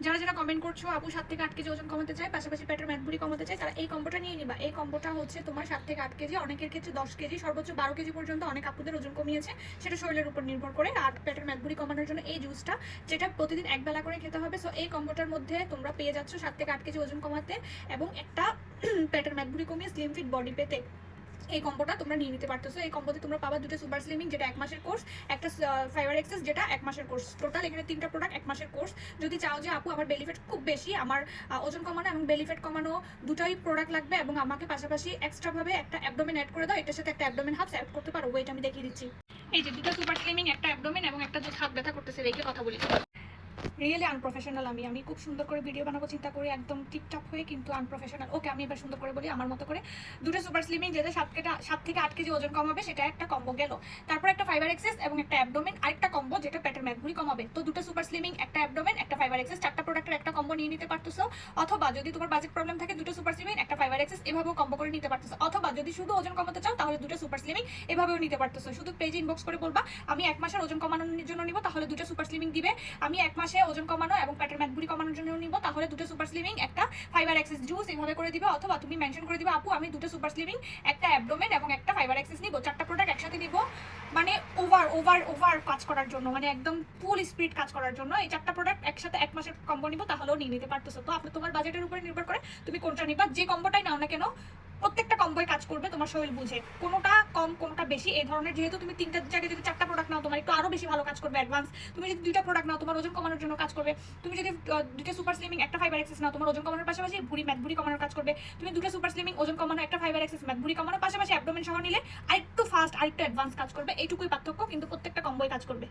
যারা যারা কমেন্ট করছো আপু 7 থেকে 8 কেজি ওজন কমাতে চায়, পাশাপাশি পেটের মেদভুঁড়ি কমাতে চায়, তারা এই কম্বোটা নিয়ে নিবা। এই কম্বোটা হচ্ছে তোমার 7 থেকে 8 কেজি, অনেকের ক্ষেত্রে 10 কেজি, সর্বোচ্চ 12 কেজি পর্যন্ত অনেক আপুদের ওজন কমিয়েছে, সেটা শরীরের উপর নির্ভর করে। আর পেটের মেদভুঁড়ি কমানোর জন্য এই জুসটা, যেটা প্রতিদিন এক বেলা করে খেতে হবে। সো এই কম্বোটার মধ্যে তোমরা পেয়ে যাচ্ছ 7 থেকে 8 কেজি ওজন কমাতে এবং একটা পেটের মেদভুঁড়ি কমিয়ে স্লিম ফিট বডি পেতে এই কম্বোটা তোমরা নিয়ে নিতে পারতেছো। এই কম্বোতে তোমরা পাবা দুটো সুপার স্লিমিং যেটা 1 মাসের কোর্স, একটা ফাইবার এক্সেস যেটা 1 মাসের কোর্স। টোটাল এখানে 3টা প্রোডাক্ট 1 মাসের কোর্স। যদি চাও যে আপু আমার বেলিফেট খুব বেশি, আমার ওজন কমানো এবং বেলিফেট কমানো দুটোই প্রোডাক্ট লাগবে এবং আমাকে পাশাপাশি এক্সট্রা ভাবে একটা অ্যাবডোমেন অ্যাড করে দাও, এটার সাথে একটা অ্যাবডোমেন হাফস অ্যাড করতে পারো। ওয়েট আমি দেখিয়ে দিচ্ছি। এই যে দুটো সুপার স্লিমিং, একটা অ্যাবডোমেন এবং একটা যে হাত ব্যথা করতেছে রেখে কথা বলি। Really unprofessional. আমি খুব সুন্দর করে ভিডিও বানাবো চিন্তা করি, একদম টিপটপ হয়ে, কিন্তু আনপ্রফেশনাল। ওকে, আমি এবার সুন্দর করে বলি আমার মতো করে। দুটো সুপার স্লিমিং যেটা 7 থেকে 8 কেজি ওজন কমাবে, সেটা একটা কম্বো গেল। তারপর একটা ফাইবার এক্সেস এবং একটা অ্যাবডোমেন, আরেকটা কম্বো যেটা পেটের মেদভুঁড়ি কমাবে। তো দুটো সুপার স্লিমিং, একটা অ্যাবডোমেন, একটা ফাইবার এক্সেস, 4টা প্রোডাক্টের একটা কম্বো নিয়ে নিতে পারতেছো। অথবা যদি তোমার বাজেট প্রবলেম থাকে, দুটো সুপার স্লিমিং, একটা ফাইবার এক্সেস এভাবেও কম্বো করে নিতে পারতেছো। অথবা যদি শুধু ওজন কমাতে চাও, তাহলে দুটো সুপার স্লিমিং এভাবেও নিতে পারতেছো। শুধু পেজে ইনবক্স করে বলবা আমি 1 মাসের ওজন কমানোর জন্য নিব, তাহলে দুটো সুপার স্লিমিং দিবে। আমি 1 মাসে ওজন কমানো এবং পেটের মেদভুঁড়ি কমানোর জন্য নিব, তাহলে দুটো সুপার স্লিমিং, একটা ফাইবার এক্সেস জুস এভাবে করে দিবে। অথবা তুমি মেনশন করে দিবে আপু আমি দুটো সুপার স্লিমিং, একটা অ্যাবডোমেন এবং একটা ফাইবার এক্সেস নিব। 4টা প্রোডাক্ট একসাথে নিব, মানে ওভার কাজ করার জন্য, মানে একদম ফুল স্পিড কাজ করার জন্য। এই 4টা প্রোডাক্ট একসাথে 1 মাসের কম্বো নিব, তাহলেও নিয়ে নিতে পারতেছো। তো আপনি তোমার বাজেটের উপরে নির্ভর করে তুমি কোনটা নিবা। যে কম্বোটাই নাও না কেন, প্রত্যেকটা কম্বোই কাজ করবে তোমার শরীর বুঝে, কোনোটা কম কোনোটা বেশি এই ধরনের। যেহেতু তুমি 3টা জায়গায় যদি 4টা প্রোডাক্ট নাও, তোমার একটু আরো বেশি ভালো কাজ করবে অ্যাডভান্স। তুমি যদি 2টা প্রোডাক্ট নাও, তোমার ওজন কমানোর জন্য কাজ করবে। তুমি যদি 2টা সুপার স্লিমিং, একটা ফাইবার এক্সেস নাও, তোমার ওজন কমানোর পাশাপাশি মেদভুঁড়ি কমানোর কাজ করবে। তুমি 2টা সুপার স্লিমিং, ওজন কমানো, একটা ফাইবার এক্সেস, মেদভুঁড়ি কমানোর পাশাপাশি অ্যাবডোমেন সহ নিলে আরেকটু ফাস্ট আরেকটু অ্যাডভান্স কাজ করবে। এইটুকুই পার্থক্য, কিন্তু প্রত্যেকটা কম্বোই কাজ করবে।